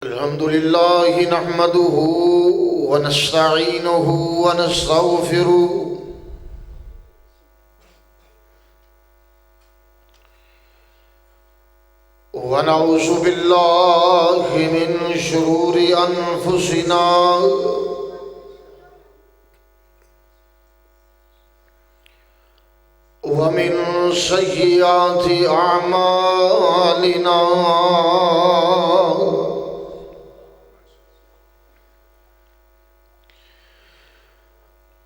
الحمد لله نحمده ونستعينه ونستغفره ونعوذ بالله من شرور أنفسنا ومن سيئات أعمالنا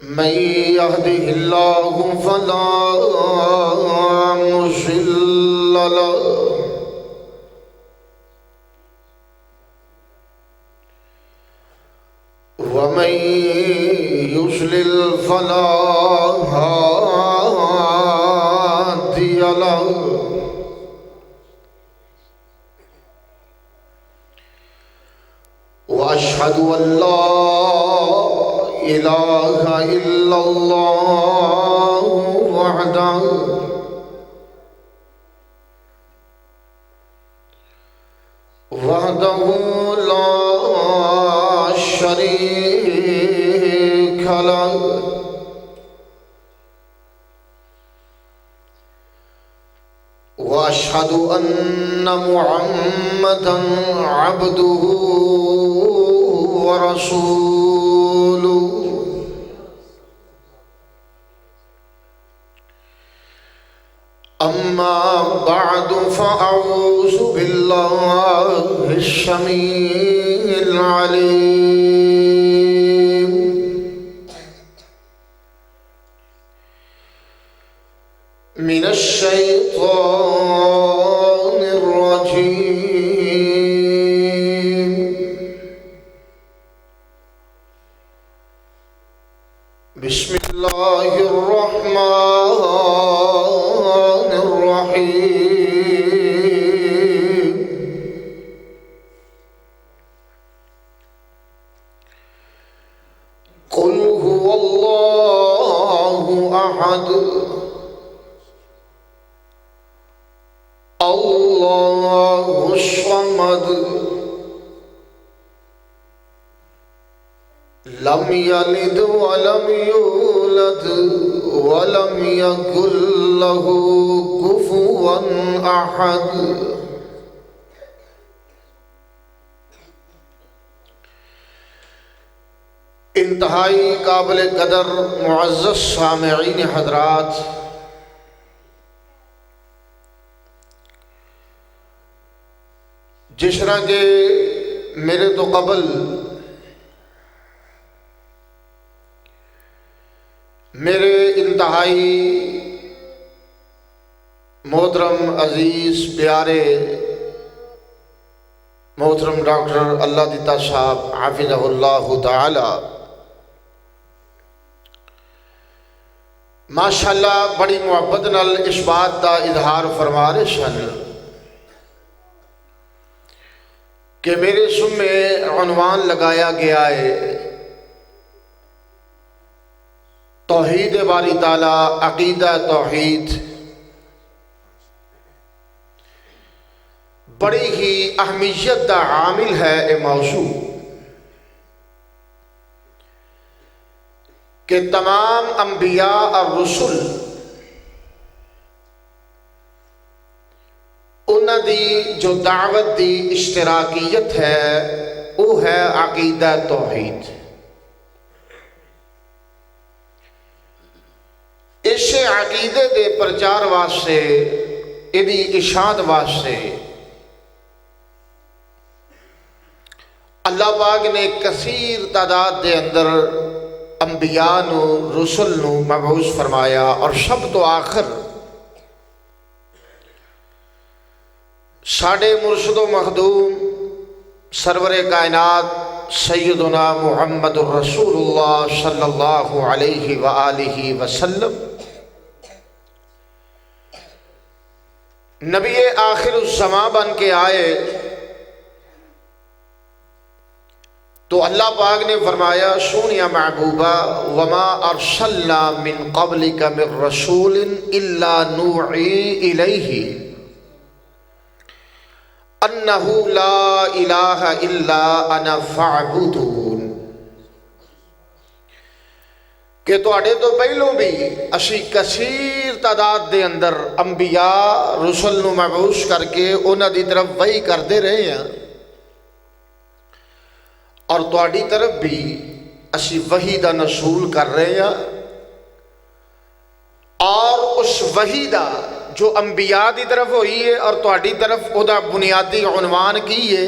من يهده الله فلا مضل له ومن يضلل فلا هادي له وأشهد أن لا إله إلا الله وحده لا شريك له وأشهد أن محمدًا عبده ورسوله أما بعد فأعوذ بالله السميع العليم من الشيطان الرجيم بسم الله الرحمن الرحيم قل هو الله أحد الله الصمد لم يلد ولم يولد ولم يكن له كفوا أحد انتہائی قابل قدر معزز سامعین حضرات، جس طرح کہ میرے تو قبل میرے انتہائی محترم عزیز پیارے محترم ڈاکٹر اللہ دیتا صاحب حافظہ اللہ تعالی ماشاءاللہ بڑی محبت نال اس بات کا اظہار فرما رہے سن کہ میرے سمے عنوان لگایا گیا ہے توحید باری تعالیٰ، عقیدہ توحید، بڑی ہی اہمیت کا عامل ہے اے موضوع کہ تمام انبیاء اور رسل انہاں دی جو دعوت دی اشتراکیت ہے وہ ہے عقیدہ توحید۔ اس عقیدے دے پرچار واسطے، ادی اشاعت واسطے اللہ پاک نے کثیر تعداد دے اندر انبیاء نو، رسل نو مبعوث فرمایا، اور سب تو آخر ساڑھے مرشد و مخدوم سرور کائنات سیدنا محمد الرسول اللہ صلی اللہ علیہ وآلہ وسلم نبی آخر الزمان بن کے آئے تو اللہ پاک نے فرمایا سونیا محبوبہ وما ارسلنا من قبلک من رسول الا نوحی الیہ انہ لا الہ الا انا فاعبدون، کہ تواڈے تو پہلوں بھی اسی کثیر تعداد دے اندر انبیاء رسل نو مبعوث کر کے انہاں دی طرف وحی کردے رہے ہیں، اور تواڈی طرف بھی اسی وحی دا نزول کر رہے ہیں، اور اس وحی دا جو انبیاء دی طرف ہوئی ہے اور تواڈی طرف او دا بنیادی عنوان کی ہے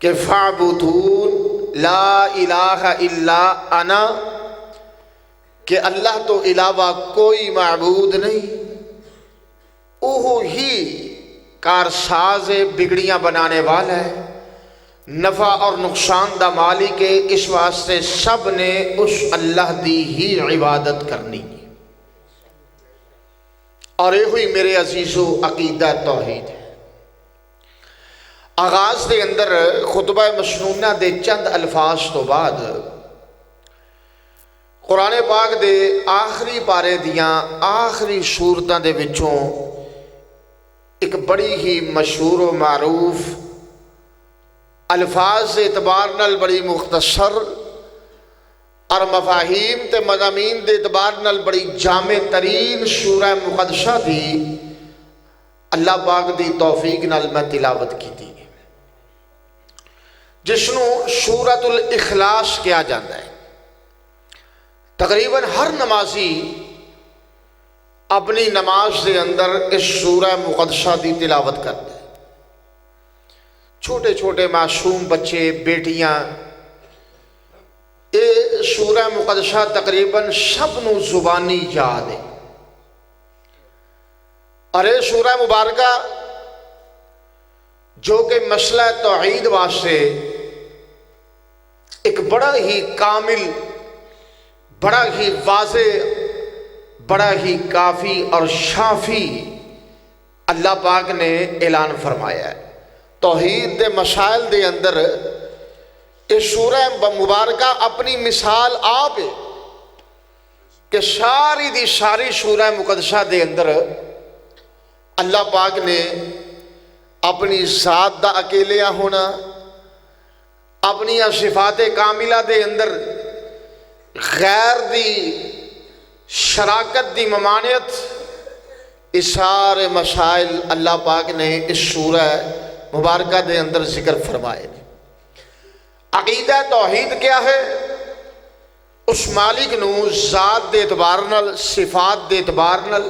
کہ فاعبدون لا الہ الا انا، کہ اللہ تو علاوہ کوئی معبود نہیں، اوہ ہی کارساز بگڑیاں بنانے والا ہے، نفع اور نقصان دا مالک ہے، اس واسطے سب نے اس اللہ دی ہی عبادت کرنی ہے۔ اور یہ ہوئی میرے عزیزو عقیدہ توحید ہے۔ آغاز دے اندر خطبہ مسنونہ دے چند الفاظ تو بعد قرآن پاک دے آخری پارے دیاں آخری سورتاں دے وچوں ایک بڑی ہی مشہور و معروف، الفاظ سے اعتبار نال بڑی مختصر اور مفاہیم تے مضامین دے اعتبار نال بڑی جامع ترین سورہ مقدسہ دی اللہ پاک دی توفیق نال میں تلاوت کی تھی، جس نو سورۃ الاخلاص کیا جاتا ہے۔ تقریباً ہر نمازی اپنی نماز دے اندر اس سورہ مقدسہ دی تلاوت کرتا ہے، چھوٹے چھوٹے معصوم بچے، بیٹیاں، یہ سورہ مقدسہ تقریباً سب نو زبانی یاد ہے، اور یہ سورہ مبارکہ جو کہ مسئلہ توحید واسطے ایک بڑا ہی کامل، بڑا ہی واضح، بڑا ہی کافی اور شافی اللہ پاک نے اعلان فرمایا ہے۔ توحید دے مسائل دے اندر یہ سورہ مبارکہ اپنی مثال آپ ہے کہ ساری دی ساری سورہ مقدسہ دے اندر اللہ پاک نے اپنی ذات دا اکیلیا ہونا، اپنی صفات کاملہ دے اندر غیر دی شراکت دی ممانعت، اس سارے مسائل اللہ پاک نے اس سورہ مبارکہ دے اندر ذکر فرمائے۔ عقیدہ توحید کیا ہے؟ اس مالک نو ذات دے اعتبار نال، صفات دے اعتبار نال،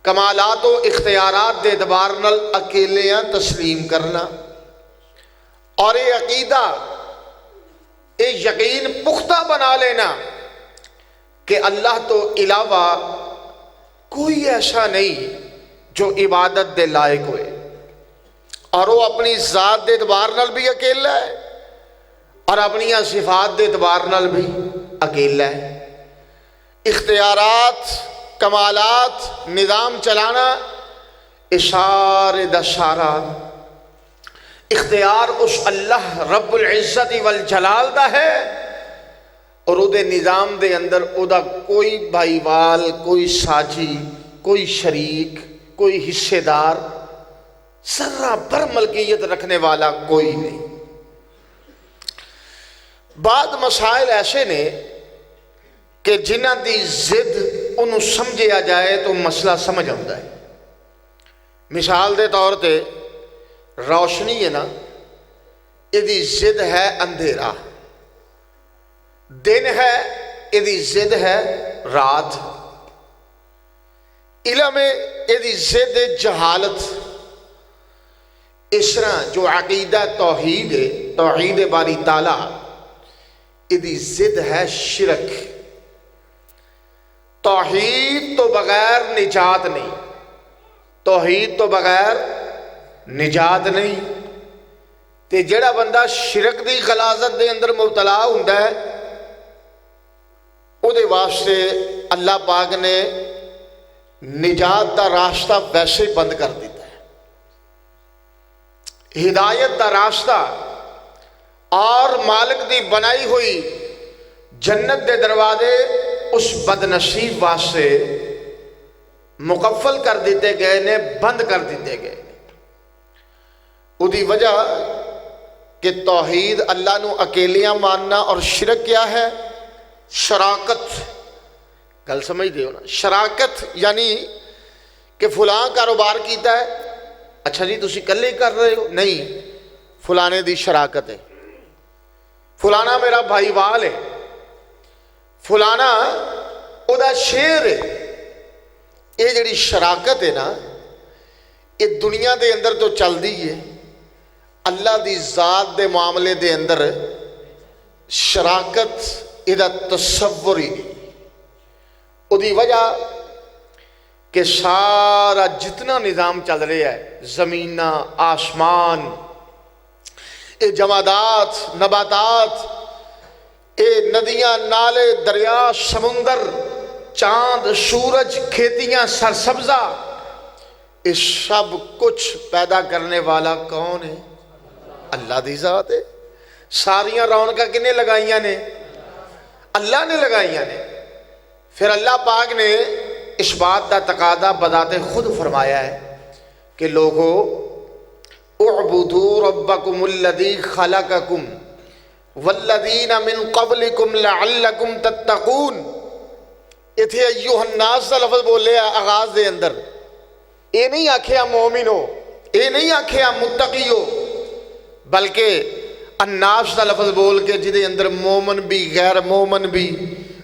کمالات و اختیارات دے اعتبار نال اکیلیاں تسلیم کرنا، اور یہ عقیدہ، یہ یقین پختہ بنا لینا کہ اللہ تو علاوہ کوئی ایسا نہیں جو عبادت دے لائق ہوئے، اور وہ اپنی ذات دے اعتبار نال بھی اکیلا ہے اور اپنی صفات دے اعتبار نال بھی اکیلا ہے۔ اختیارات، کمالات، نظام چلانا، اشارے دا سارا اختیار اس اللہ رب العزت والجلال دا ہے، اور او دے نظام دے اندر او دا کوئی بھائی وال، کوئی ساجی، کوئی شریک، کوئی حصے دار، ذرہ بر ملکیت رکھنے والا کوئی نہیں۔ بعد مسائل ایسے نے کہ جنہ دی ضد انہوں سمجھیا جائے تو مسئلہ سمجھ آتا ہے۔ مثال دے طور تے روشنی ہے نا، یہ دی ضد ہے اندھیرا، دن ہے یہ دی ضد ہے رات، علم ہے یہ دی ضد جہالت۔ اس طرح جو عقیدہ توحید ہے، توحید باری تعالیٰ، یہ دی ضد ہے شرک۔ توحید تو بغیر نجات نہیں، توحید تو بغیر نجات نہیں، تے جڑا بندہ شرک دی غلاظت دے اندر مبتلا ہوندا ہے، او دے واسطے اللہ پاک نے نجات دا راستہ ویسے بند کر دیتا ہے۔ ہدایت دا راستہ اور مالک دی بنائی ہوئی جنت دے دروازے اس بد نصیب واسطے مقفل کر دیتے گئے نے، بند کر دیتے گئے۔ دی وجہ کہ توحید اللہ نو اکیلیاں ماننا، اور شرک کیا ہے؟ شراکت. گل سمجھ دے ہو نا؟ شراکت یعنی کہ فلاں کاروبار کیتا ہے، اچھا جی تسی کلے کر رہے ہو؟ نہیں، فلانے دی شراکت ہے، فلانا میرا بھائی وال ہے، فلانا او دا شیر ہے. یہ جڑی شراکت ہے نا، یہ دنیا دے اندر تو چل دی ہے، اللہ دی ذات دے معاملے دے اندر شراکت یہ تصور ہی نہیں. او دی وجہ کہ سارا جتنا نظام چل رہا ہے، زمین آسمان، اے جمادات نباتات، اے ندیاں نالے دریا سمندر، چاند سورج، کھیتیاں سرسبزہ، یہ سب کچھ پیدا کرنے والا کون ہے؟ اللہ دی ذات ہے. ساریاں رونقاں کنے لگائیاں نے؟ اللہ نے لگائیاں نے. پھر اللہ پاک نے اس بات کا تقاضا بذات خود فرمایا ہے کہ لوگو اعبدوا ربکم الذی خلقکم والذین من قبلکم لعلکم تتقون. اتھے ایوہ الناس کا لفظ بولے آغاز دے اندر. اے نہیں آکھیا مومنو، اے نہیں آکھیا متقیو، بلکہ الناس کا لفظ بول کے جدے اندر مومن بھی، غیر مومن بھی،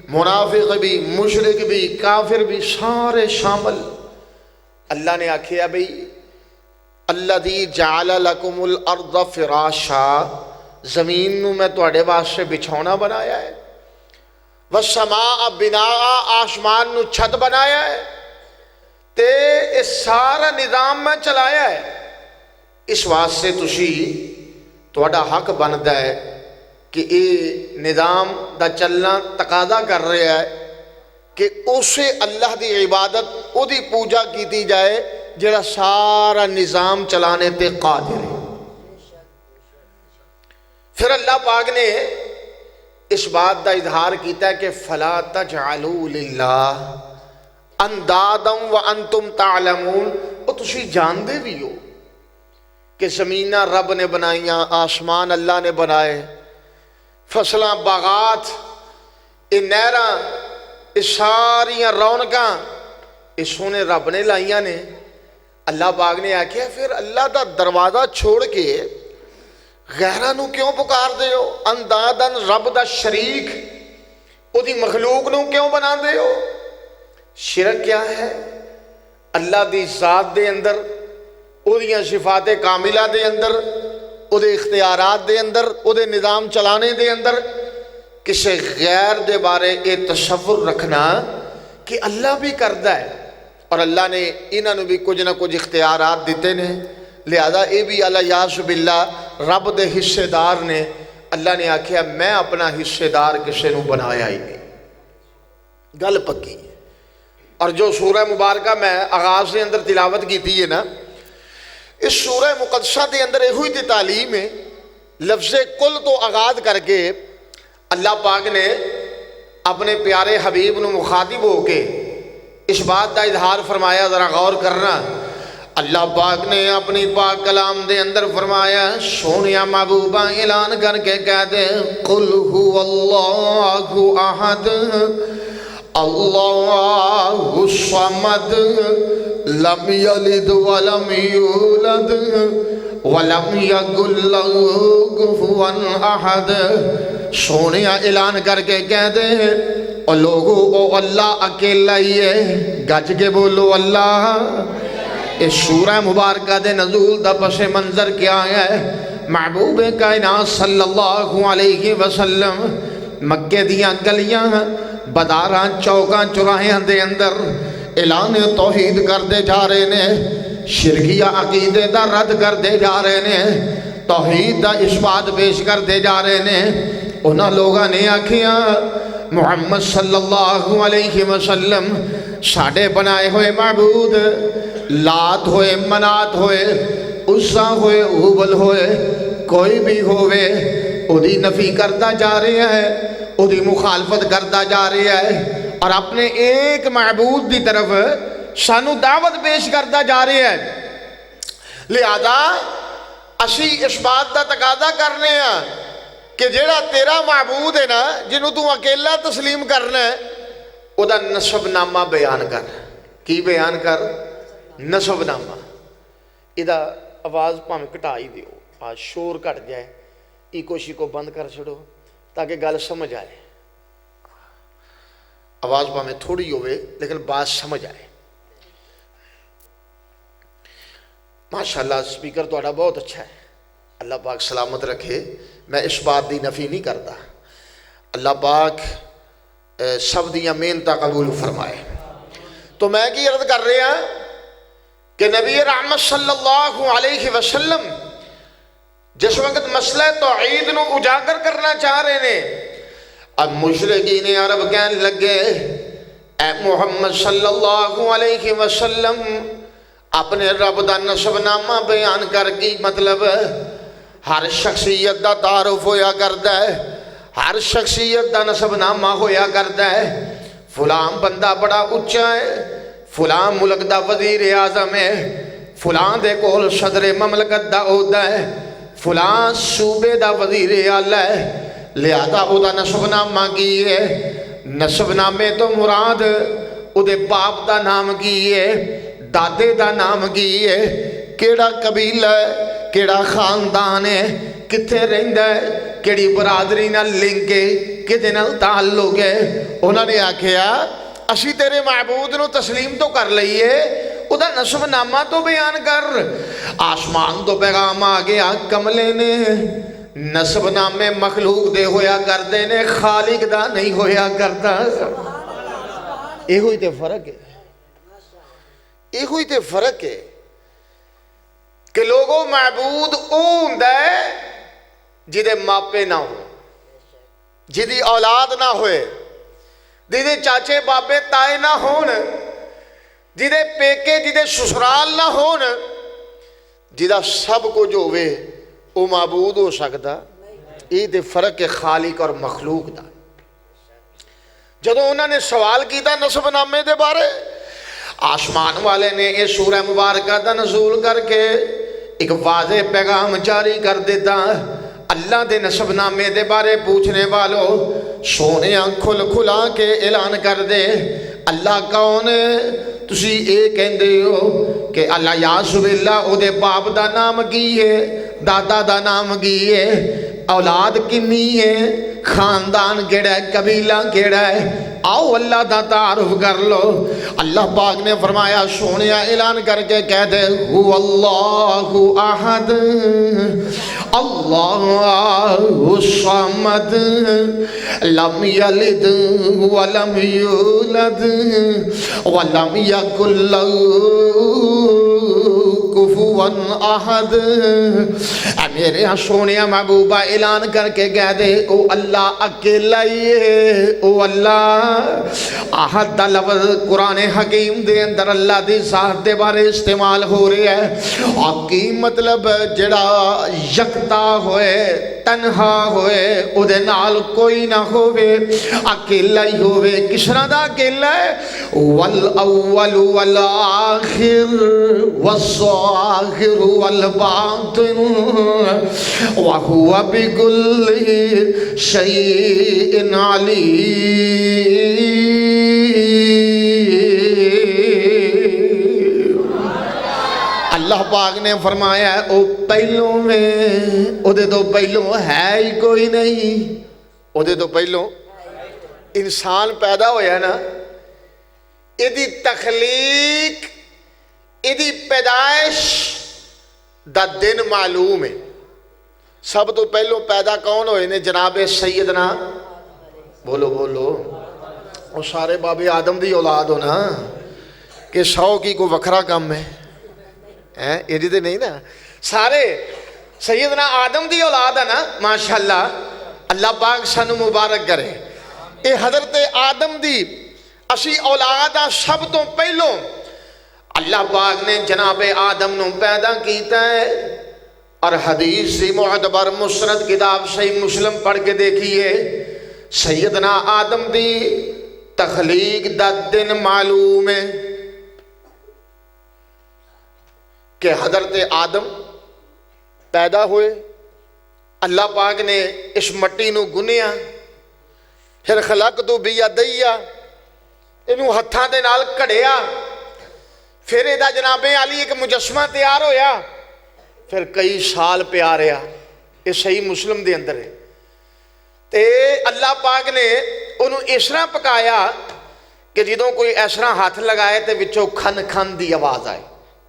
منافق بھی، مشرک بھی، کافر بھی، سارے شامل. اللہ نے آکھیا بھئی الذی جعل لکم الارض فراشا، زمین نو میں تواڈے واسطے بچھونا بنایا ہے، والسماء بناء، آسمان نو چھت بنایا ہے، تے اس سارا نظام میں چلایا ہے. اس واسطے تسی تواڈا حق بنتا ہے کہ اے نظام دا چلنا تقاضا کر رہا ہے کہ اسے اللہ دی عبادت، او دی پوجا کیتی جائے جڑا سارا نظام چلانے تے قادر ہے. پھر اللہ پاک نے اس بات دا اظہار کیتا ہے کہ فلا تجعلوا للہ اندادا وانتم تعلمون. او تسی جاندے بھی ہو کہ زمینہ رب نے بنائیاں، آسمان اللہ نے بنائے، فصلاں باغات، یہ نہراں، یہ ساریاں رونقاں، یہ سونے رب نے لائیاں نے. اللہ پاک نے آکھیا پھر اللہ دا دروازہ چھوڑ کے غیرہ نو کیوں پکار دے ہو؟ اندادن، رب دا شریک، او دی مخلوق نو کیوں بنا دے ہو؟ شرک کیا ہے؟ اللہ دی ذات دے اندر، او دیاں صفات کاملہ دے اندر، او دے اختیارات دے اندر، او دے نظام چلانے دے اندر کسی غیر دے بارے اے تصور رکھنا کہ اللہ بھی کردہ ہے اور اللہ نے انہاں نو بھی کچھ نہ کچھ اختیارات دیتے نے، لہذا اے بھی علیہ باللہ رب دے حصے دار نے. اللہ نے آکھیا میں اپنا حصے دار کسی نو بنایا ہی نہیں. گل پکی. اور جو سورہ مبارکہ میں آغاز دے اندر تلاوت کی ہے نا، اس سورہ مقدسہ دے اندر یہ ہوئی تھی تعلیم ہے. لفظ کل تو آغاز کر کے اللہ پاک نے اپنے پیارے حبیب نو مخاطب ہو کے اس بات کا اظہار فرمایا. ذرا غور کرنا. اللہ پاک نے اپنی پاک کلام دے اندر فرمایا، سونیا محبوبہ اعلان کر کے کہہ دے قل هو اللہ احد اللہ الصمد لم یلد ولم یولد ولم یکن لہ کفوا احد. سونیا اعلان کر کے کہہ دے او لوگو او اللہ اکیلا ہی ہے. گج کے بولو اللہ. اس سورہ مبارکہ دے نزول دا پس منظر کیا ہے؟ محبوب کائنات صلی اللہ علیہ وسلم مکے دیاں گلیاں، بداراں، چوکاں، چوراہیاں دے اندر اعلان توحید کر دے جا رہے نے، شرکیہ عقیدے دا رد کر دے جا رہے نے، توحید دا اثبات پیش کر دے جا رہے نے. انہاں لوگاں نے آکھیا محمد صلی اللہ علیہ وسلم ساڑھے بنائے ہوئے معبود، لات ہوئے، منات ہوئے، عزا ہوئے، حبل ہوئے، کوئی بھی ہوئے، او دی نفی کرتا جا رہے ہیں، او دی مخالفت کرتا جا رہے ہیں، اور اپنے ایک معبود دی طرف سانو دعوت پیش کرتا جا رہے ہیں. لہذا اسی اس بات دا تقاضا کرنے ہاں کہ جیڑا تیرا معبود ہے نا، جنہوں تو اکیلا تسلیم کرنا ہے، او دا نسب نامہ بیان کر۔ کی بیان کر؟ نسب نامہ۔ ادھا آواز پاں کٹائی دیو، آج شور کٹ جائے، ایکو شیکو بند کر چھڑو تاکہ گل سمجھ آئے۔ آواز پاں تھوڑی ہوئے لیکن بات سمجھ آئے۔ ماشاءاللہ سپیکر تو آڑا بہت اچھا ہے، اللہ پاک سلامت رکھے۔ میں اس بات دی نفی نہیں کرتا، اللہ پاک سب دیاں محنتاں قبول فرمائے۔ تو میں کی عرض کر رہے ہیں کہ نبی رحمت صلی اللہ علیہ وسلم جس وقت مسئلہ توحید نو اجاگر کرنا چاہ رہے نے، اب مشرکین عرب کہنے لگے اے محمد صلی اللہ علیہ وسلم اپنے رب دا نسب نامہ بیان کر کی مطلب ہر شخصیت دا تعارف ہویا کرتا ہے، ہر شخصیت دا نسب نامہ ہویا کرتا ہے۔ فلان بندہ بڑا اچھا ہے، فلان ملک دا وزیر اعظم ہے، فلان دے کول صدر مملکت دا عہدہ ہے، فلان صوبے دا وزیر اعلیٰ ہے، لہذا او دا نسب نامہ کی ہے۔ نسب نامے تو مراد او دے باپ دا نام کی ہے، دادے دا نام کی ہے، کیڑا قبیلہ ہے، کیڑا خاندان ہے، کتھے رہندا ہے، کیڑی برادری نہ لنک ہے، کدے نال تعلق ہے۔ انہوں نے آکھیا اسی تیرے معبود نو تسلیم تو کر لئیے، ادا نسب نامہ تو بیان کر۔ آسمان تو پیغام آ گیا، کملے نے نسب نامے مخلوق دے ہویا کردے نے، خالق دا نہیں ہویا کرتا۔ یہ ہوئی تے فرق ہے، یہ ہوئی تے فرق ہے کہ لوگوں معبود اون دے جدے ماپے نہ ہو، جدی اولاد نہ ہوئے، جدے چاچے بابے تائے نہ ہون، جدے پیکے جدے سسرال نہ ہون، جدہ سب کو جو ہوئے وہ معبود ہو سکتا۔ یہ دے فرق خالق اور مخلوق دا۔ جدو انہوں نے سوال کیتا نسب نامے دے بارے، آسمان والے نے یہ سورہ مبارکہ دا نزول کر کے ایک واضح پیغام جاری کر دیتا۔ اللہ دے نسب نامے دے بارے پوچھنے والوں سونے کھل کھلا کے اعلان کر دے اللہ کون ہے۔ تسی اے کہندے ہو کہ اللہ یاسو باللہ او دے باپ دا نام کی ہے، دادا دا نام کی ہے، اولاد کنی ہے، خاندان کیڑا ہے، قبیلہ کیڑا ہے، آؤ اللہ دا تعارف کر لو۔ اللہ پاک نے فرمایا سونے اعلان کر کے کہہ دے هو اللہ احد اللہ الصمد لم یلد ولم یولد ولم یکن له کفوا احد۔ اے میرے سونے محبوبہ اعلان کر کے کہہ دے او اللہ اکیلا ہی ہے، او اللہ احد دا لفظ قرآن حکیم دے اندر اللہ دی ذات دے بارے استعمال ہو رہی ہے۔ اور کی مطلب جڑا یکتا ہوئے، تنہا ہوئے، او دے نال کوئی نہ ہوئے، اکیلا ہی ہوئے۔ کس طرح دا اکیلا ہے؟ والاول والآخر والظاہر والباطن وہو بکل شیء علیم۔ اللہ پاک نے فرمایا ہے او پہلوں میں، او دے تو پہلوں ہے ہی کوئی نہیں، او دے تو پہلوں انسان پیدا ہویا نا، ایدی تخلیق، ایدی پیدائش دا دن معلوم ہے۔ سب تو پہلوں پیدا کون ہوئے نے؟ جناب سیدنا، بولو بولو، وہ سارے باب آدم دی اولاد ہو نا، کہ 100 کی کو وکھرا کم ہے، یہ جیتے نہیں نا، سارے سیدنا آدم دی اولاد ہے نا، ماشاءاللہ اللہ پاک سانو مبارک کرے۔ اے حضرت آدم دی اسی اولاد سب تو پہلوں اللہ پاک نے جناب آدم نو پیدا کیتا ہے۔ اور حدیث سی معتبر مسند کتاب صحیح مسلم پڑھ کے دیکھیے، سیدنا آدم دی تخلیق دا دن معلوم ہے کہ حضرت آدم پیدا ہوئے، اللہ پاک نے اس مٹی نو گنیا، پھر خلقت بیدیا، اینو ہتھاں دے نال کڑیا، پھر ایدہ جناب علی ایک مجسمہ تیار ہویا، پھر کئی سال پیا رہا۔ یہ صحیح مسلم دے اندر ہے۔ تے اللہ پاک نے انہوں اس طرح پکایا کہ جدوں کوئی اس طرح ہاتھ لگائے تے وچوں کھن کھن دی آواز آئے۔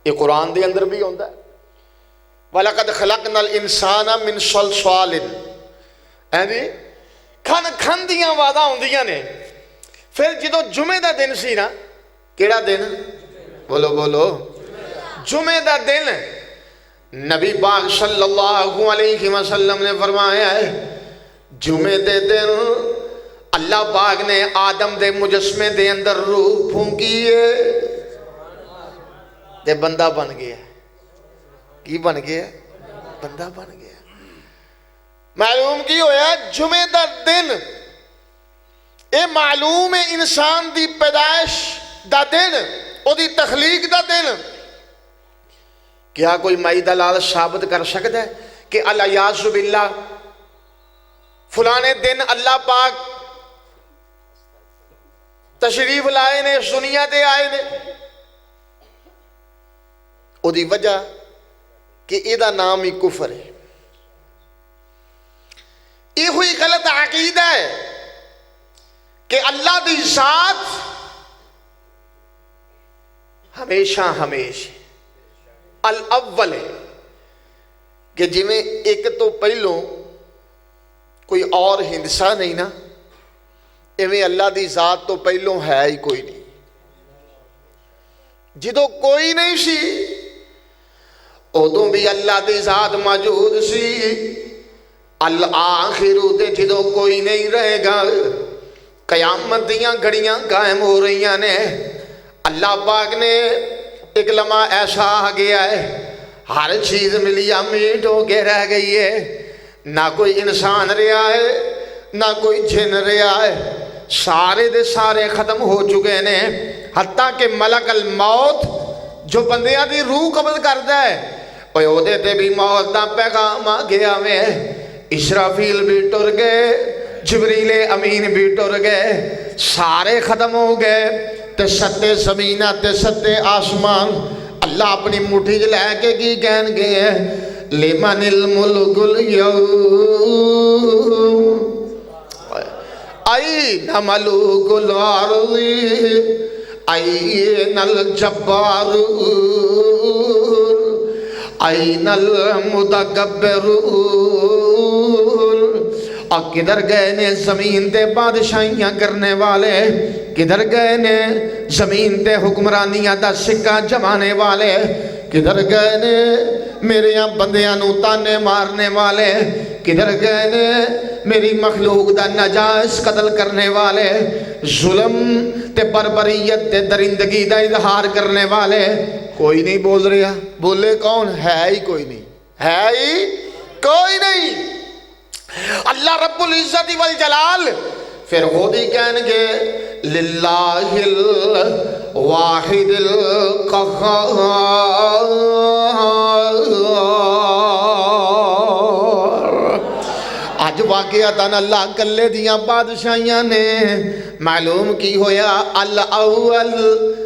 یہ قرآن دے اندر بھی ہوندہ ہے، وَلَقَدْ خَلَقْنَا الْإِنسَانَ مِنْ صَلْصَالٍ، کھن کھن دی آوازاں ہوندیاں نے۔ پھر جدوں جمعے دا دن سی نا، کیڑا دن؟ بولو بولو، جمعے دا دن، نبی پاک صلی اللہ علیہ وسلم نے فرمایا ہے جمعے دے دن اللہ پاک نے آدم دے مجسمے دے اندر روح پھونکی ہے تے بندہ بن گیا۔ کی بن گیا؟ بندہ بن گیا۔ معلوم کی ہویا جمعے دا دن، اے معلوم ہے انسان دی پیدائش دا دن، او دی تخلیق دا دن۔ کیا کوئی مائی دلال ثابت کر سکتا ہے کہ الیاذ باللہ فلانے دن اللہ پاک تشریف لائے نے، اس دنیا دے آئے نے؟ او دی وجہ کہ ایدہ نام ہی کفر ہے، یہ ہوئی غلط عقیدہ ہے کہ اللہ دی ذات ہمیشہ ہمیشہ الاول ہے، کہ جی میں ایک تو پہلوں کوئی اور ہندسہ نہیں نا، ایویں اللہ دی ذات تو پہلوں ہے ہی کوئی نہیں۔ جدو کوئی نہیں سی ادوں بھی اللہ دی ذات موجود سی، الآخر دے جدو کوئی نہیں رہے گا، قیامت دیاں گھڑیاں قائم ہو رہی نے، اللہ پاک نے ایک لمحہ ایسا آ گیا ہے ہر چیز ملیا میٹ ہو کے رہ گئی ہے، نہ کوئی انسان رہا ہے نہ کوئی جن رہا ہے، سارے دے سارے ختم ہو چکے نے، حتیٰ کہ ملک الموت جو بندیاں دی روح قبض کرتا ہے اوہ اودے تے بھی موت دا پیغام آ گیا میں، اسرافیل بھی ٹر گئے، جبریل امین بھی ٹر گئے، سارے ختم ہو گئے، تے ستے زمینہ تے ستے آسمان اللہ اپنی مٹھی لے کے کی کہن گئے لمن الملک اليوم این ملوک الارض این الجبار این المتکبر، اور کدھر گئے نے زمین تے بادشاہیاں کرنے والے، کدھر گئے نے زمین تے حکمرانیاں دا سکہ جمانے والے، کدھر گئے نے میرے یہاں بندیاں نو تانے مارنے والے، کدھر گئے نے میری مخلوق دا نجائز قتل کرنے والے، ظلم تے بربریت تے درندگی دا اظہار کرنے والے؟ کوئی نہیں بول رہا، بولے کون؟ ہے ہی کوئی نہیں، ہے ہی کوئی نہیں۔ اللہ رب العزت والجلال پھر خود ہی کہیں گے للہ الواحد القہار، آج واقعاتاً اللہ کلے دیاں بادشاہیاں نے، معلوم کی ہویا الاول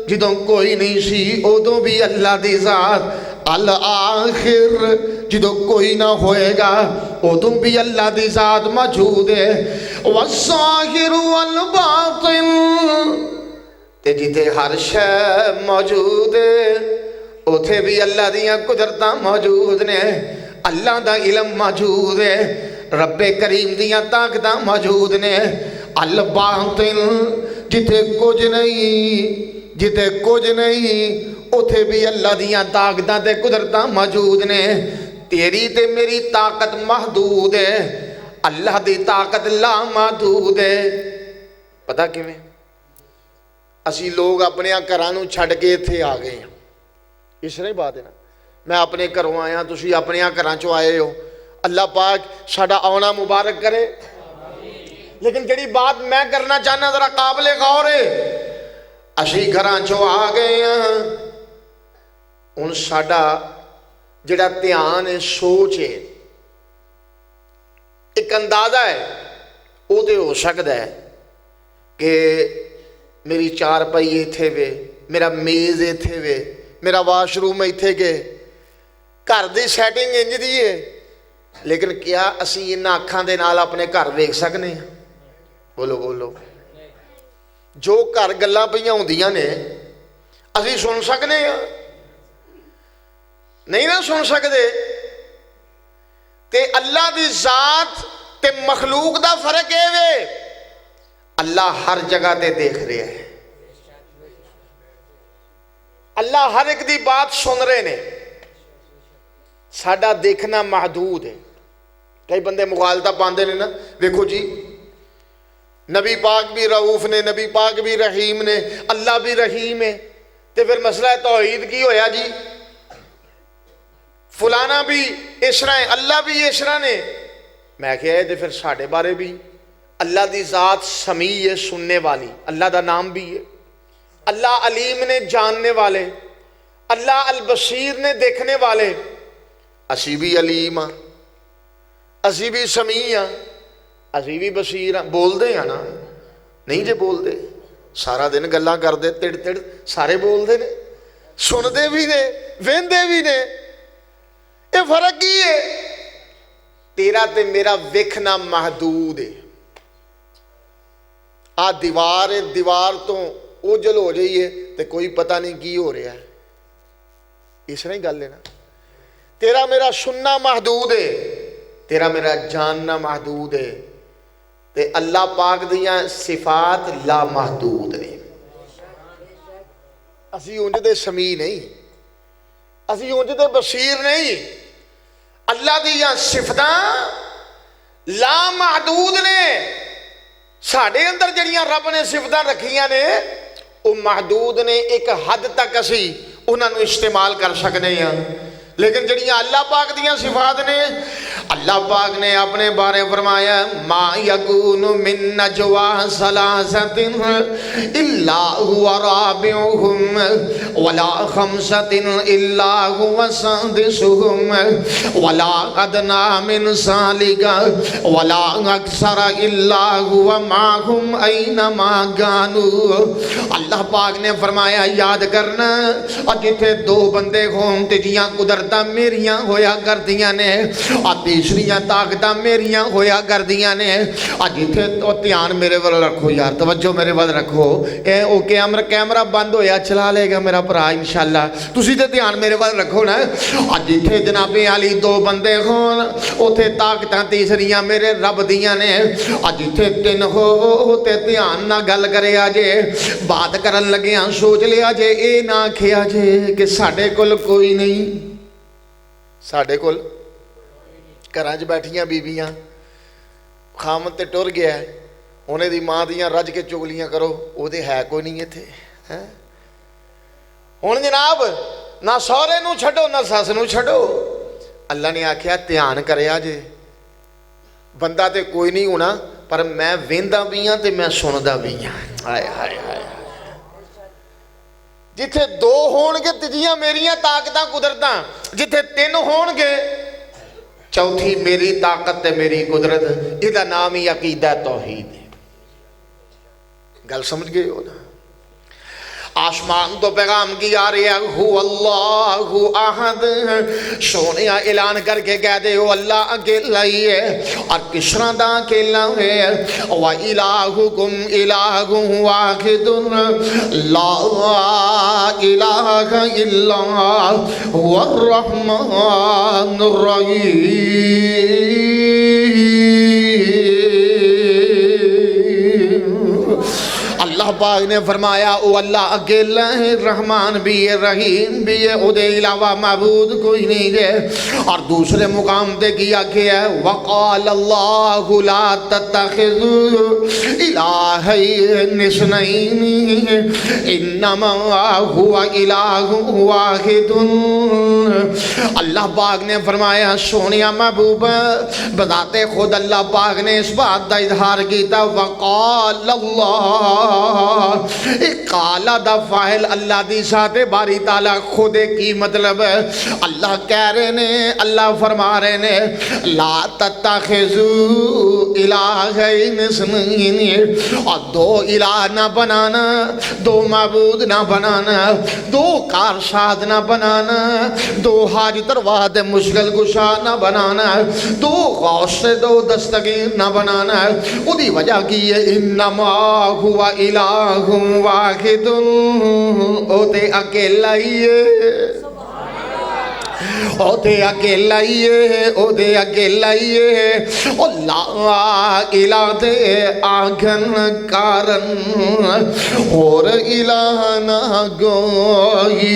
جدوں کوئی نہیں سی ادوں بھی اللہ دی ذات، الآخر جدو کوئی نہ ہوئے گا ادوں بھی اللہ دی ذات موجود ہے، والظاہر والباطن تے جتے ہر شے موجود ہے اتھے بھی اللہ دیاں قدرتاں موجود نے، اللہ دا علم موجود ہے، رب کریم دیاں طاقتاں موجود نے، الباطن جتے کچھ نہیں، جتے کچھ نہیں اتھے بھی اللہ دیاں طاقتاں تے قدرتاں موجود نے۔ تیری تے میری طاقت محدود ہے، اللہ دی طاقت لا محدود ہے۔ پتہ کیویں؟ اسی لوگ اپنے گھرانوں چھڈ کے تھے آ گئے ہیں، اس طرح بات ہے نا، میں اپنے گھروں آیا تسی اپنے گھراں چوں آئے ہو، اللہ پاک ساڈا آنا مبارک کرے۔ لیکن جڑی بات میں کرنا چاہنا ذرا قابل غور ہے، اسی گھراں چوں آ گئے ہیں، ان ساڈا جڑا دھیان ہے، سوچ ہے، ایک اندازہ ہے، وہ تو ہو سکتا ہے کہ میری چارپائی ایتھے وے، میرا میز ایتھے وے، میرا واش روم ایتھے گے، گھر دی سیٹنگ انج دی ہے، لیکن کیا اسی انہاں اکھاں دے نال اپنے گھر ویکھ سکنے ہیں؟ بولو بولو، جو گھر گلاں پئیاں ہوندیاں نے اسی سن سکنے ہیں؟ نہیں نہ سن سکتے۔ تے اللہ دی ذات تے مخلوق دا فرق ہے وے، اللہ ہر جگہ تے دیکھ رہے ہیں، اللہ ہر ایک دی بات سن رہے نے، ساڈا دیکھنا محدود ہے۔ کئی بندے مغالطہ پاندے نے نا، دیکھو جی نبی پاک بھی رؤوف نے، نبی پاک بھی رحیم نے، اللہ بھی رحیم ہے، تے پھر مسئلہ توحید کی ہویا جی؟ فلانا بھی اس طرح ہے، اللہ بھی اس طرح نے۔ میں کہا ہے پھر ساڈے بارے بھی اللہ دی ذات سمیع ہے، سننے والی، اللہ دا نام بھی ہے، اللہ علیم نے، جاننے والے، اللہ البصیر نے، دیکھنے والے۔ اسی بھی علیم ہاں، اسی بھی سمیع ہاں، اسی بھی بصیر ہاں۔ بول دے ہیں نا؟ نہیں جے بول دے، سارا دن گلاں کر دے، تڑ تڑ سارے بول دے نے، سن دے بھی نے، وین دے بھی نے۔ یہ فرق کی ہے؟ تیرا تے میرا ویکھنا محدود ہے۔ آ دیوار ہے، دیوار تو اوجل ہو جائیے تے کوئی پتہ نہیں کی ہو رہا ہے، اس طرح ہی گل ہے نا۔ تیرا میرا سننا محدود ہے، تیرا میرا جاننا محدود ہے، تے اللہ پاک دیاں صفات لا محدود نے۔ اسی اونج دے سمیع نہیں، اسی اونج دے بصیر نہیں، اللہ دیاں صفتاں لا محدود نے۔ ساڑھے اندر جڑیاں رب نے صفتاں رکھیاں نے وہ محدود نے، ایک حد تک اسی انہاں نو استعمال کر سکنے ہیں، لیکن جڑیاں اللہ پاک دیاں صفات نے، اللہ پاک نے اپنے بارے فرمایا ما یکون من نجوا ثلاثۃ الا هو رابعهم ولا خمسۃ الا هو سادسهم ولا ادنى من ذلك ولا اکثر الا هو معهم اينما كانوا۔ اللہ پاک نے فرمایا یاد کرنا، اور جتھے دو بندے ہون تے جیاں قدرتاں میریاں ہویا کردیاں نے، تیسریاں طاقتاں میریاں ہویا کردیاں نے۔ اج ایتھے تو دھیان میرے ول رکھو یار، توجہ میرے ول رکھو، اے او کیمرہ بند ہویا چلا لے گا میرا بھرا انشاءاللہ، تسی تے دھیان میرے ول رکھو نا۔ اج ایتھے جناب علی دو بندے ہون، اوتھے طاقتاں تیسریاں میرے رب دیاں نے۔ اج ایتھے تین ہو تے دھیان نہ گل کریا جے، بات کرن لگیاں سوچ لیا جے، اے نہ کھیا جے کہ ساڈے کول کوئی نہیں، ساڈے کول گھراں چ بیٹھیاں بیبیاں، خامد تے ٹر گیا ہے، انہیں دی ماں دیاں رج کے چگلیاں کرو، وہ دے ہے کوئی نہیں اتھے۔ ہن جناب نہ سہرے نو چھڈو نہ سس نو چھڈو، اللہ نے آکھیا دھیان کریا جے، بندہ تے کوئی نہیں ہونا پر میں ویندا بھی ہاں تے میں سندا بھی ہاں۔ ہائے ہائے ہائے، جتھے دو ہون گے تجیاں میریاں طاقتاں قدرتاں، جتھے تین ہون گے چوتھی میری طاقت تے میری قدرت، یہ نام ہی عقیدہ توحید ہے۔ گل سمجھ گئے ہو نا؟ آسمان تو پیغام کی آ رہی ہے هو اللہ احد، سونے اعلان کر کے کہہ دے ہو اللہ اکیلا ہی ہے، اور کس طرح دا اکیلا ہے، وَإِلَٰهُكُمْ إِلَٰهٌ وَاحِدٌ لَا إِلَٰهَ إِلَّا هُوَ الرَّحْمَٰنُ الرَّحِيمُ۔ اللہ پاک نے فرمایا او اللہ اکیلا ہے، رحمان بھی ہے، رحیم بھی ہے، او دے علاوہ معبود کوئی نہیں ہے۔ اور دوسرے مقام تے کیا کیا ہے وقال اللہ لا تتخذوا الہین اثنین انما هو الہ واحد۔ اللہ پاک نے فرمایا سونیا محبوب بذات خود اللہ پاک نے اس بات کا اظہار کیتا وقال اللہ قالا دا فاعل اللہ دی ذات باری تعالیٰ خود کی مطلب ہے اللہ کہہ رہے نے اللہ فرما رہے نے لا تتخذوا الہین اثنین اور دو الہ نہ بنانا دو معبود نہ بنانا دو کارساز نہ بنانا دو حاجت روا دے مشکل کشا نہ بنانا دو غوث سے دو دستگیر نہ بنانا او دی وجہ کی ہے انما ہوا الہ واحد او تے اکیلا ہی ہے او دے اکیلا ہی ہے او دے اکیلا ہی ہے او لا الہ دے آگن کارن اور الہ نہ گوئی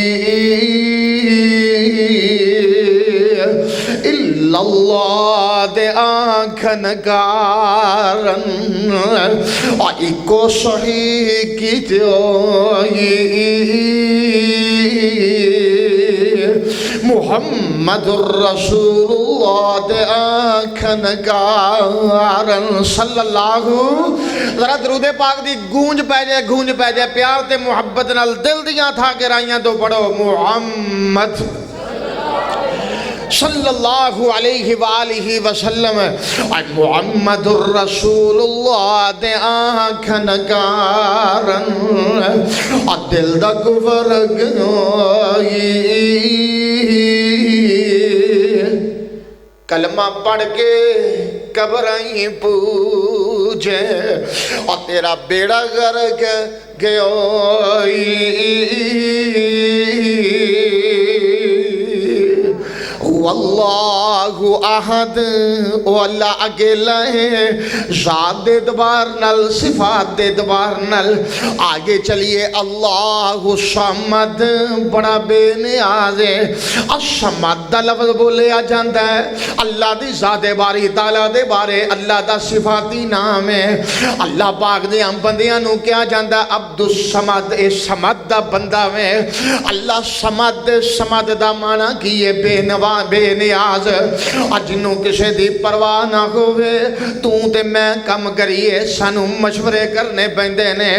الا اللہ دے آگن کارن اور ایکو صحیح کی جوئی محمد الرسول اللہ دے آنکھن گارن صلی اللہ ذرا درود پاک دی گونج پہ جائے پیار تے محبت نال دل دیاں تھا کے رائیاں تو پڑھو محمد صلی اللہ علیہ وآلہ وسلم محمد الرسول اللہ دے آنکھن گارن دل دا کفر گئی کلمہ پڑھ کے قبریں پوجے اور تیرا بیڑا غرق گئی واللہ احد او اللہ اکیلا ہے ذات دے اعتبار نل صفات دے اعتبار نل آگے چلیے اللہ صمد بڑا بے نیاز ہے الصمد دا لفظ بولے آ جاندہ ہے اللہ دی ذات باری تعالیٰ دے بارے اللہ دا صفاتی نام ہے اللہ پاک دے ہم بندیاں نو کیا جاندہ عبد الصمد اے صمد دا بندہ میں اللہ صمد دا معنی کیے بے نوا بے نیاز جنوں کسے دی پرواہ نہ ہوئے تو تے میں کم کریے سانو مشورے کرنے پیندے نے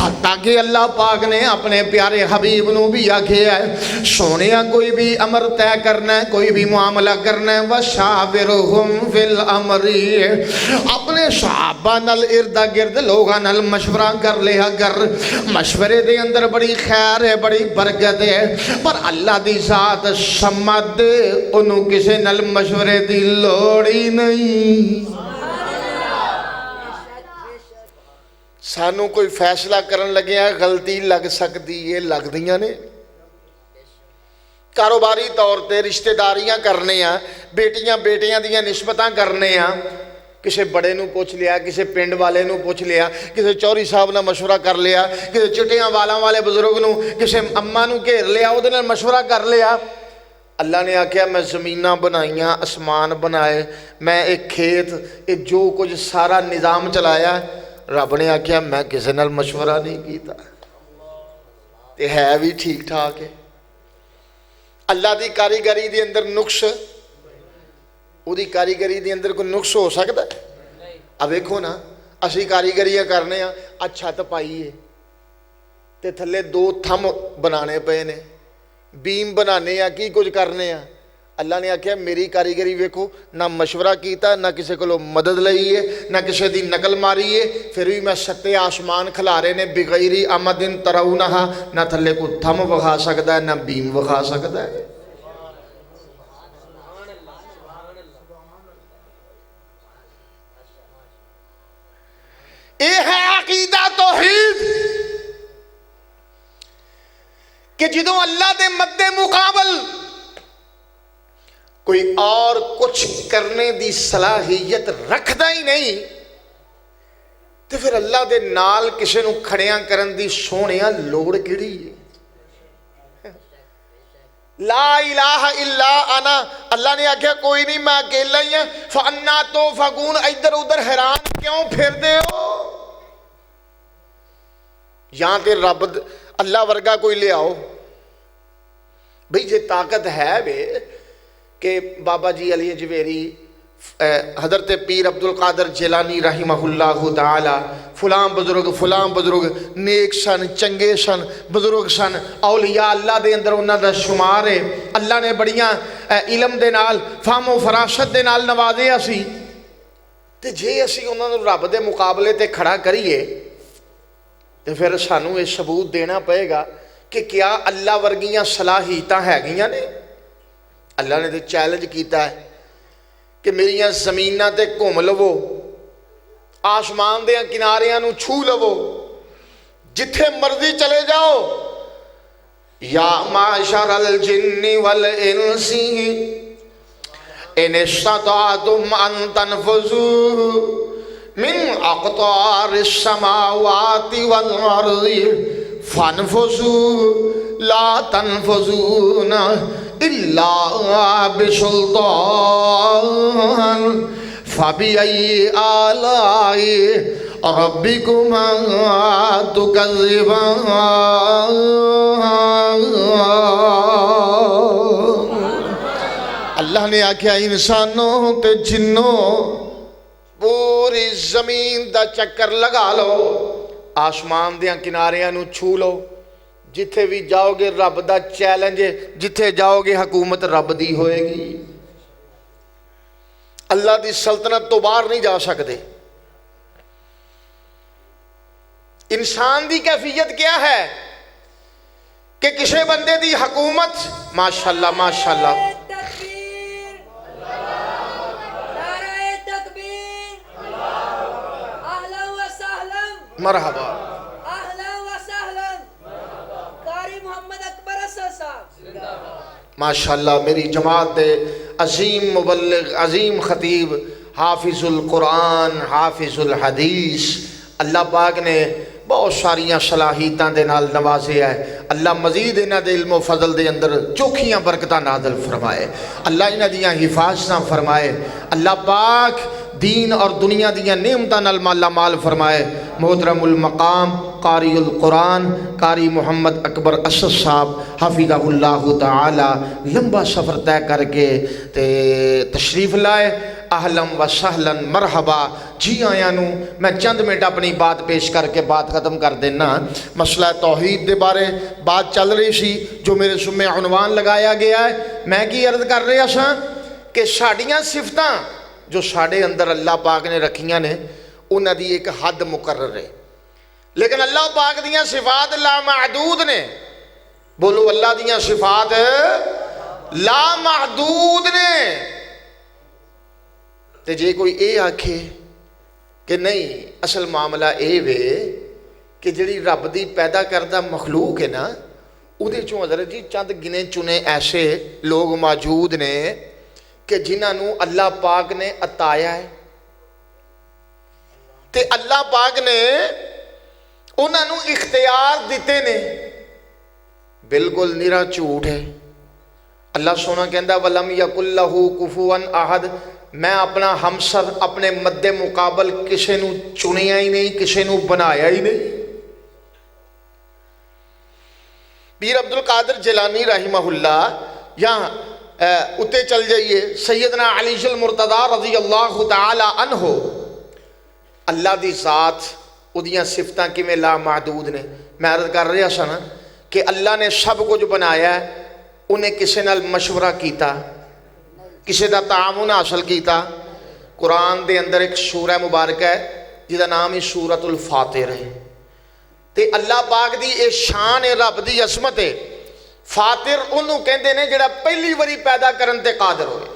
حتیٰ کہ اللہ پاک نے اپنے پیارے حبیب نو بھی آکھے ہے سونیا کوئی بھی امر طے کرنا ہے کوئی بھی معاملہ کرنا ہے وَشَاوِرْهُمْ فِي الْأَمْرِ اپنے صحابہ نل اردا گرد لوگاں نل مشورہ کر لیا گر مشورے دے اندر بڑی خیر ہے بڑی برکت ہے پر اللہ دی ذات صمد انہوں کسے نل مشورے دی لوڑی نہیں سانوں کوئی فیصلہ کرن لگے ہیں غلطی لگ سکتی ہے لگ دیاں نے کاروباری طور تے رشتہ داریاں کرنے ہیں بیٹیاں دیاں نسبتاں کرنے ہیں کسے بڑے نو پوچھ لیا کسے پنڈ والے نو پوچھ لیا کسے چوری صاحب نہ مشورہ کر لیا کسے چٹیاں والاں والے بزرگ نو کسے اماں نو گھیر لیا وہ دن مشورہ کر لیا اللہ نے آکھیا میں زمیناں بنائیاں اسمان بنائے میں ایک کھیت ایک جو کچھ سارا نظام چلایا رب نے آکھیا میں کسی نال مشورہ نہیں کیتا تے ہے بھی ٹھیک ٹھاک ہے اللہ دی کاریگری دی اندر نقص او دی کاریگری دی اندر کوئی نقص ہو سکتا ہے اب دیکھو نا اسی کاریگریاں کرنے ہیں چھت پائیے تے تھلے 2 تھم بنانے پے نے بیم بنانے یا کی کچھ کرنے ہیں اللہ نے آکھیا میری کاریگری ویکھو نہ مشورہ کیتا نہ کسی کو مدد لئیے نہ کسی دی نقل ماریے پھر بھی میں ستے آسمان کھلارے نے بغیری آمدن ترونہا نہ تھلے کو تھم بخا سکتا ہے نہ بیم بخا سکتا ہے اے ہے عقیدہ توحید کہ جدوں اللہ دے مد مقابل کوئی اور کچھ کرنے دی صلاحیت رکھدا ہی نہیں تو پھر اللہ دے نال کسے نو کھڑیاں کرن دی سونیاں لوڑ کیڑی ہے لا الہ الا انا اللہ نے آکھیا کوئی نہیں میں اکیلا ہی ہوں فانا توفقون ادھر ادھر حیران کیوں پھر دے ہو یہاں تے رب اللہ ورگا کوئی لے آؤ بھئی یہ طاقت ہے بے کہ بابا جی علی جویری حضرت پیر عبد القادر جیلانی رحمہ اللہ تعالی فلاں بزرگ نیک سن، چنگے سن، بزرگ سن، اولیاء اللہ دے اندر انہاں دا شمار ہے۔ اللہ نے بڑیاں علم دے نال، فہم و فراست دے نال نوازیا سی، تے جے اسی انہاں نوں رب دے مقابلے تے کھڑا کریے تے پھر سانوں یہ ثبوت دینا پئے گا کہ کیا اللہ ورگیاں صلاحیتاں ہے نے؟ اللہ نے تے چیلنج کیتا ہے کہ میریاں زمیناں تے گھوم لو، آسمان دیاں کناریاں نو چھو لو، جتھے مرضی چلے جاؤ۔ یا معشر الجن والانس ان استطعتم ان تنفذوا من اقطار السماوات والارض فانفذوا لا تنفذون الا بسلطان فبأي آلاء ربكما تكذبان۔ اللہ نے آکھیا انسانوں تے جنوں پوری زمین دا چکر لگا لو، آسمان دیاں کناریاں نو چھو لو، جتھے بھی جاؤ گے رب دا چیلنج ہے، جتھے جاؤ گے حکومت رب دی ہوئے گی، اللہ دی سلطنت تو باہر نہیں جا سکتے۔ انسان دی کیفیت کیا ہے کہ کسی بندے دی حکومت ماشاءاللہ ماشاءاللہ مرحبا ماشاءاللہ میری جماعت دے عظیم مبلغ، عظیم خطیب، حافظ القرآن، حافظ الحدیث، اللہ پاک نے بہت ساریاں صلاحیتاں دے نال نوازے ہے۔ اللہ مزید انہاں دے علم و فضل دے اندر چوکھیاں برکتاں نازل فرمائے، اللہ انہاں دیاں حفاظتاں فرمائے، اللہ پاک دین اور دنیا دیاں نعمتاں نال مالا مال فرمائے۔ محترم المقام قاری القرآن قاری محمد اکبر اسد صاحب حفظہ اللہ تعالی لمبا سفر طے کر کے تے تشریف لائے، اہلم و سہلن مرحبا جی آیاں نو۔ میں چند منٹ اپنی بات پیش کر کے بات ختم کر دینا۔ مسئلہ توحید دے بارے بات چل رہی سی جو میرے سامنے عنوان لگایا گیا ہے۔ میں کی عرض کر رہا سا کہ ساڈیاں صفتاں جو ساڈے اندر اللہ پاک نے رکھیاں نے انہاں دی ایک حد مقرر ہے، لیکن اللہ پاک دیاں صفات لامحدود نے۔ بولو اللہ دیاں صفات لامحدود نے۔ تے جے کوئی اے آکھے کہ نہیں اصل معاملہ اے وے کہ جڑی رب دی پیدا کردہ مخلوق ہے نا اودے چوں حضرت جی چند گنے چنے ایسے لوگ موجود نے کہ جنہاں نو اللہ پاک نے عطایا ہے، تے اللہ پاک نے انہاں نو اختیار دیتے نے۔ بالکل نرا جھوٹ ہے۔ اللہ سونا کہندا وَلَمْ يَكُنْ لَهُ كُفُوًا أَحَدٌ، میں اپنا ہمسر اپنے مد مقابل کسے نو چنیا ہی نہیں، کسے نو بنایا ہی نہیں۔ پیر عبد القادر جیلانی رحمہ اللہ یہاں اتے چل جائیے، سیدنا علی المرتضیٰ رضی اللہ تعالی عنہ، اللہ دی ذات ادیاں صفتاں کی میں لامحدود نے۔ میں عرض کر رہا سا نا کہ اللہ نے سب کچھ بنایا ہے، انہیں کسے نال مشورہ کیتا، کسے دا تعاون حاصل کیتا۔ قرآن دے اندر ایک سورہ مبارکہ ہے جہاں نام ہی سورۃ الفاتر ہے، تے اللہ پاک دی اے شان ہے، رب دی عظمت ہے۔ فاتر انہوں کہندے نے جڑا پہلی واری پیدا کرن تے قادر ہوئے،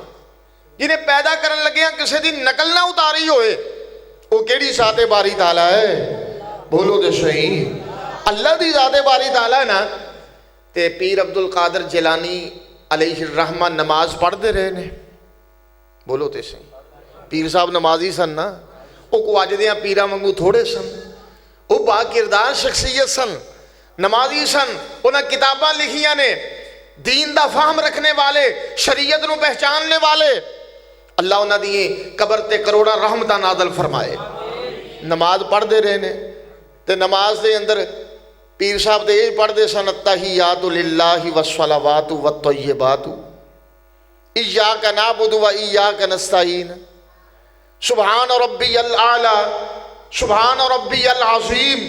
جنہیں پیدا کرن لگیاں کسے دی نقل نہ اتاری ہوئے، وہ کیڑی ذات باری تعالیٰ ہے؟ بولو دے صحیح، اللہ دی ذات باری تعالیٰ ہے نا۔ تے پیر عبد القادر جیلانی علیہ الرحمہ نماز پڑھ دے رہے نے، بولو تے صحیح، پیر صاحب نمازی سن نا، وہ کو آج دیاں پیرہ منگو تھوڑے سن، وہ با کردار شخصیت سن، نمازی سن، انہاں کتاباں لکھیاں نے، دین دا فہم رکھنے والے، شریعت نو پہچاننے والے۔ اللہ انہاں دیئے قبر تے کروڑا رحمتہ نازل فرمائے۔ نماز پڑھ دے رہے نے تے نماز دے اندر پیر صاحب دے پڑھ دے سن التحیات للہ والصلوات والطیبات ایاک نعبد و ایاک نستعین۔ سبحان ربی الاعلی، سبحان ربی العظیم،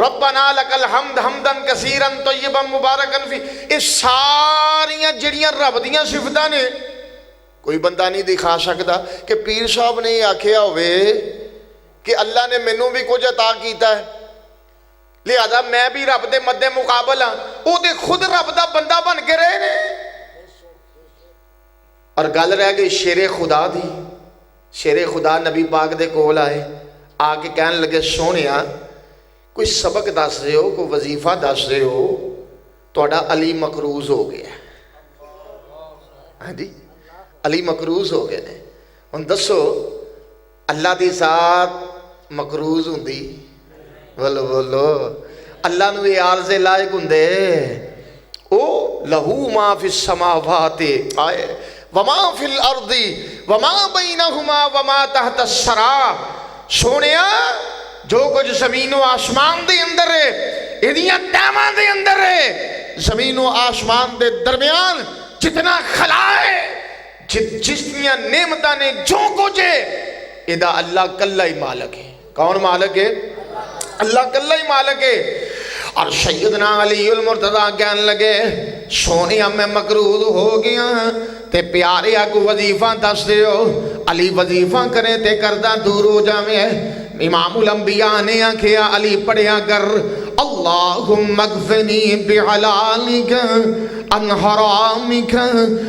ربنا لک الحمد حمدا کثیرا طیبا مبارکا فی، یہ ساریاں جڑیاں رب دیاں صفتاں نے کوئی بندہ نہیں دکھا سکتا کہ پیر صاحب نے آکھیا ہوئے کہ اللہ نے مینوں بھی کچھ عطا کیتا ہے لہذا میں بھی رب دے مد مقابل ہاں، وہ تے خود رب دا بندہ بن کے رہے نے۔ اور گل رہ گئی شیر خدا دی، شیر خدا نبی پاک دے کول آئے، آ کے کہن لگے سونیا کوئی سبق دس رہے ہو، کوئی وظیفہ دس رہے ہو، تہاڈا علی مقروض ہو گیا۔ ہاں جی علی مقروض ہو گئے نے، ہن دسو اللہ دی ذات مقروض ہوندی؟ بولو بولو، اللہ نو یہ عارضے لائق ہوندے؟ او لہو ما فی السماوات آئے وما فی الارض وما بینہما وما تحت الثری، سونیا جو کچھ زمین و آسمان دے اندر ہے، ادیاں تیواں دے اندر ہے، زمین و آسمان دے درمیان جتنا خلا ہے، جتنی نعمتاں نے، جو کچھ ہے، ادا اللہ کلہ ہی مالک ہے۔ کون مالک ہے؟ اللہ کلہ ہی مالک ہے۔ اور سیدنا علی المرتضیٰ کہنے لگے سونیا میں مقروض ہو گیا تے پیارے کو وظیفہ دس دے ہو، علی وظیفہ کرے تے کردہ دور ہو جاوے۔ امام الانبیاء نے آکھیا علی پڑھیا کر اللہم اغفنی بعلالک عن حرامک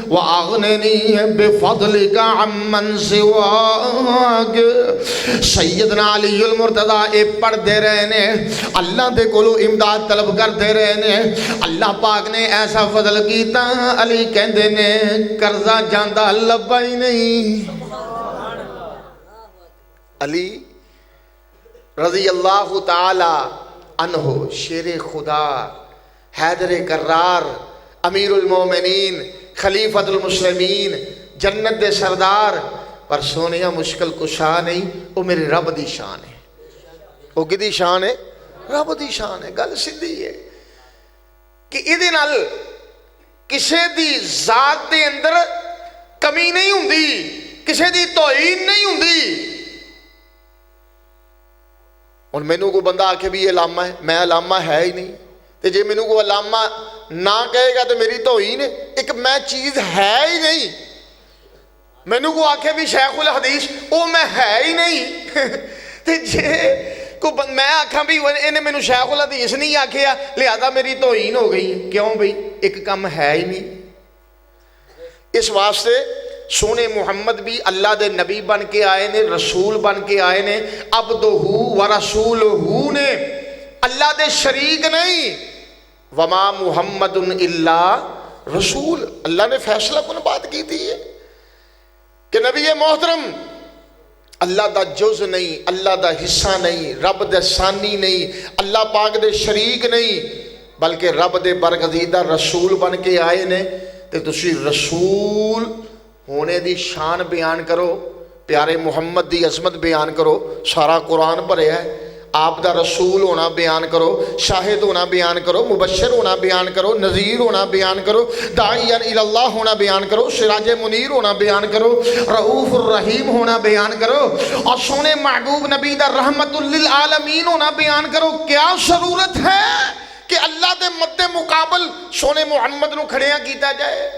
واغننی بفضلک عمن سواک۔ سیدنا علی المرتضیٰ اے پڑھ دے رہے نے، اللہ دے کولو امداد طلب کر دے رہے نے، اللہ پاک نے ایسا فضل کیتا علی کہندے نے قرضہ جاندہ لبا ہی نہیں۔ علی رضی اللہ تعالی عنہ شیر خدا، حیدر کرار، امیر المومنین، خلیفۃ المسلمین، جنت دے سردار، پر سونیا مشکل کشا نہیں، وہ میرے رب دی شان ہے۔ وہ کدی شان ہے؟ رب دی شان ہے۔ گل سیدھی ہے کہ ادھے نال کسے دی ذات دے اندر کمی نہیں ہوندی، کسے دی توہین نہیں ہوندی۔ اور مینوں کو بندہ آکھے بھی یہ علامہ ہے، میں علامہ ہے ہی نہیں، تے جے مینوں کو علامہ نہ کہے گا تو میری توہین ہے۔ ایک میں چیز ہے ہی نہیں، مینوں کو آکھے بھی شیخ الحدیث، وہ میں ہے ہی نہیں۔ تے جے کو میں آکھاں بھی انہیں مینوں شیخ الحدیث نہیں آکھیا لہذا میری توہین ہو گئی، کیوں بھئی ایک کم ہے ہی نہیں۔ اس واسطے سونے محمد بھی اللہ دے نبی بن کے آئے نے، رسول بن کے آئے نے، عبدہ و رسولہ نے، اللہ دے شریک نہیں۔ وما محمد الا رسول، اللہ نے فیصلہ کن بات کی تھی کہ نبی محترم اللہ دا جز نہیں، اللہ دا حصہ نہیں، رب دے ثانی نہیں، اللہ پاک دے شریک نہیں، بلکہ رب دے برگزیدہ رسول بن کے آئے نے۔ تے تسی رسول ہونے دی شان بیان کرو، پیارے محمد دی عظمت بیان کرو، سارا قرآن بھرے ہے، آپ دا رسول ہونا بیان کرو، شاہد ہونا بیان کرو، مبشر ہونا بیان کرو، نذیر ہونا بیان کرو، داعیاً اللہ ہونا بیان کرو، سراج منیر ہونا بیان کرو، رؤوف الرحیم ہونا بیان کرو، اور سونے محبوب نبی دا رحمت للعالمین ہونا بیان کرو۔ کیا ضرورت ہے کہ اللہ دے مد مقابل سونے محمد نو کھڑیاں کیتا جائے؟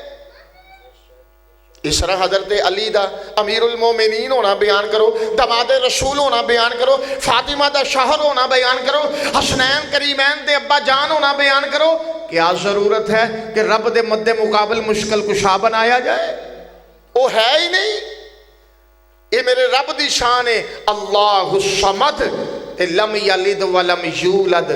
اس طرح حضرت علی دا امیر المومنین ہونا بیان کرو، دماد رسول ہونا بیان کرو، فاطمہ دا شوہر ہونا بیان کرو، حسنین کریمین دے ابا جان ہونا بیان کرو۔ کیا ضرورت ہے کہ رب دے مد مقابل مشکل کشا بنایا جائے؟ وہ ہے ہی نہیں۔ یہ میرے رب دی شان ہے، اللہ الصمد، لم یلد ولم یولد،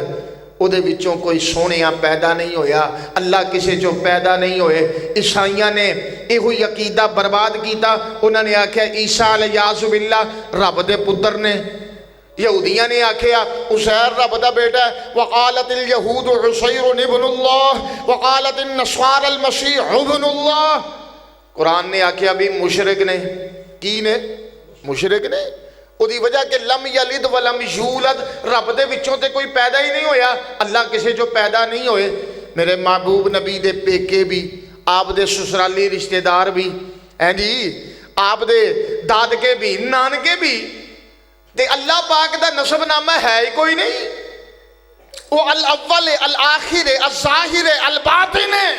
او دے وچوں کوئی سونیاں پیدا نہیں ہویا، اللہ کسے چوں پیدا نہیں ہوئے۔ عیسائیاں نے یہ ہوئی عقیدہ برباد کیتا، انہوں نے آکھیا عیسیٰ علیہ باللہ رب دے پتر نے، یہودیاں نے آکھیا عزیر رب دا بیٹا ہے، وقالت الیہود عزیر ابن اللہ وقالت النصارى المسیح ابن اللہ۔ قرآن نے آکھیا بھی مشرک نے، کی نے؟ مشرک نے۔ او دی وجہ کہ لم یلد ولم یولد، رب دے وچوں تے کوئی پیدا ہی نہیں ہویا، اللہ کسے جو پیدا نہیں ہوئے۔ میرے محبوب نبی دے پیکے بھی، آپ دے سسرالی رشتہ دار بھی، جی آپ دے دادکے بھی نانکے بھی، تے اللہ پاک دا نسب نامہ ہے ہی کوئی نہیں، وہ الاول الآخر الظاہر الباطن ہے۔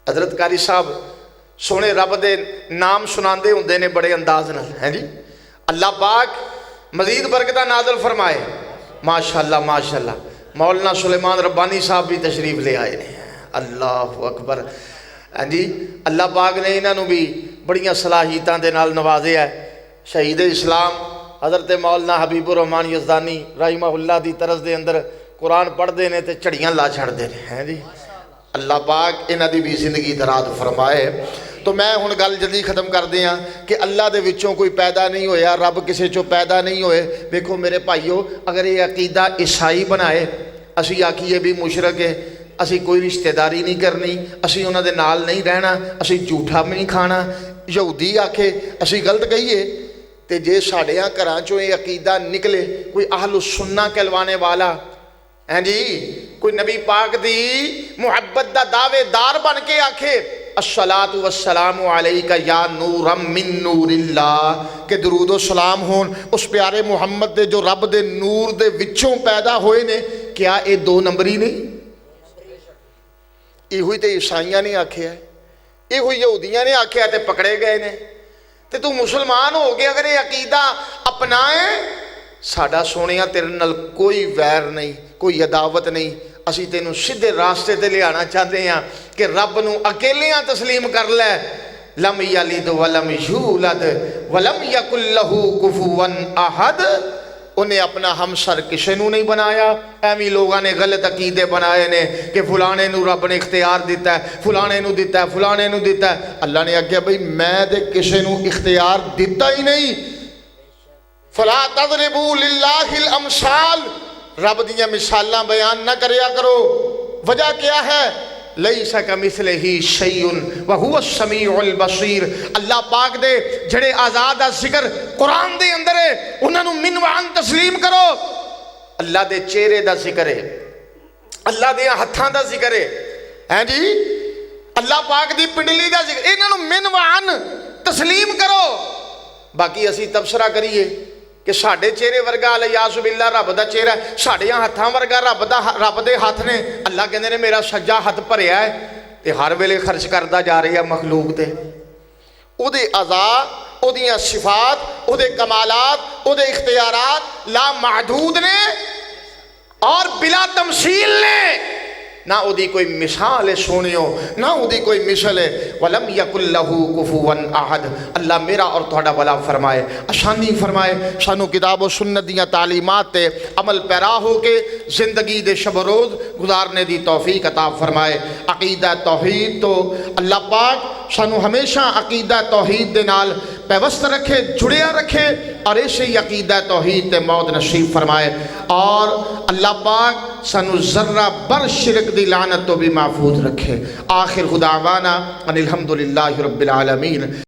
حضرت قاری صاحب سونے رب دے نام سناندے ہوندے نے بڑے انداز نال، ہیں جی، اللہ پاک مزید برکتہ نازل فرمائے۔ ماشاءاللہ ماشاءاللہ، مولانا سلیمان ربانی صاحب بھی تشریف لے آئے نے، اللہ اکبر۔ ہاں جی، اللہ پاک نے انہاں نوں بھی بڑیاں صلاحیتاں دے نال نوازے ہے۔ شہید اسلام حضرت مولانا حبیب الرحمان یزدانی رحمہ اللہ دی طرز دے اندر قرآن پڑھ دے نے تے چڑیاں لا چھڑ دے نے، ہیں جی، اللہ پاک انہاں دی بھی زندگی دراز فرمائے۔ تو میں ہن گل جلدی ختم کر دیاں کہ اللہ دے وچوں کوئی پیدا نہیں ہویا، رب کسے چوں پیدا نہیں ہوئے۔ دیکھو میرے بھائیو، اگر یہ عقیدہ عیسائی بنائے، اسی آکھیے بھی مشرک ہے، اسی کوئی رشتہ داری نہیں کرنی، اسی انہاں دے نال نہیں رہنا، اسی جھوٹا بھی نہیں کھانا، یہودی آکھے اسی غلط کہیے، تے جے ساڈیاں گھراں چوں یہ عقیدہ نکلے، کوئی اہل السنہ کہلوانے والا، ہیں جی، کوئی نبی پاک دی محبت دا دعوے دار بن کے آکھے الصلاۃ والسلام علیکہ یا نورا من نور اللہ، کہ درود و سلام ہون اس پیارے محمد دے جو رب دے نور دے وچوں پیدا ہوئے نے، کیا اے دو نمبری نہیں؟ یہ ہوئی تے عیسائیاں نے آکھیا ہے، یہ ہوئی یہودیاں نے آکھیا تے پکڑے گئے نے، تے تو مسلمان ہو گئے اگر یہ عقیدہ اپنائے، ساڈا سونیا تیرے نال کوئی ویر نہیں، کوئی عداوت نہیں، اسی تینوں سیدھے راستے تے لے آنا چاہتے ہیں کہ رب نو اکیلیاں تسلیم کر لے، لم یلد ولم یولد ولم یکن لہ کفوا احد، انہیں اپنا ہمسر کسی نو نہیں بنایا۔ ایمی لوگاں نے غلط عقیدے بنائے نے کہ فلانے نو رب نے اختیار دیتا ہے، فلانے نو دیتا ہے، فلانے نو دیتا ہے۔ اللہ نے آگیا بھئی میں دے کسی نو اختیار دیتا ہی نہیں، فلا تضربوا للہ الامثال، رب دیاں مثالاں بیان نہ کریا کرو۔ وجہ کیا ہے؟ لیس کمثلہ شیء وہو السمیع البصیر، اللہ پاک دے جڑے آزاد ذکر قرآن دے اندر ہے انہاں نوں من وعن تسلیم کرو۔ اللہ دے چہرے دا ذکر ہے، اللہ دے ہتھاں دا ذکر ہے، ہیں جی، اللہ پاک دی پنڈلی دا ذکر، انہاں نوں من وعن تسلیم کرو۔ باقی اسی تبصرہ کریے کہ ساڑھے چہرے ورگا علیہ باللہ رب دا چہرہ ہے، ساڑھے یہاں ہتھاں ورگا رب دے ہاتھ نے، اللہ کہندے نے میرا سجا ہاتھ بھریا ہے تے ہر ویلے خرچ کردا جا رہی ہے مخلوق تے، او دے اعضاء، او دیاں صفات، او دے کمالات، او دے اختیارات لا محدود نے اور بلا تمثیل نے، نہ او دی کوئی مثال ہے سونیوں، نہ او دی کوئی مثل ہے۔ وَلَمْ يَكُنْ لَهُ كُفُوًا أَحَدٌ، اللہ میرا اور تھوڑا بلا فرمائے، آسانی فرمائے، سانو کتاب و سنت دیاں تعلیمات تے عمل پیرا ہو کے زندگی دے شب و روز گزارنے دی توفیق عطا فرمائے۔ عقیدہ توحید تو اللہ پاک سانو ہمیشہ عقیدہ توحید دے نال پیوست رکھے، جڑیا رکھے، اور ایسے ہی عقیدہ توحید تے موت نصیب فرمائے، اور اللہ پاک سانو ذرہ بر شرک دی لعنت تو بھی محفوظ رکھے۔ آخر دعوانا ان الحمدللہ رب العالمین۔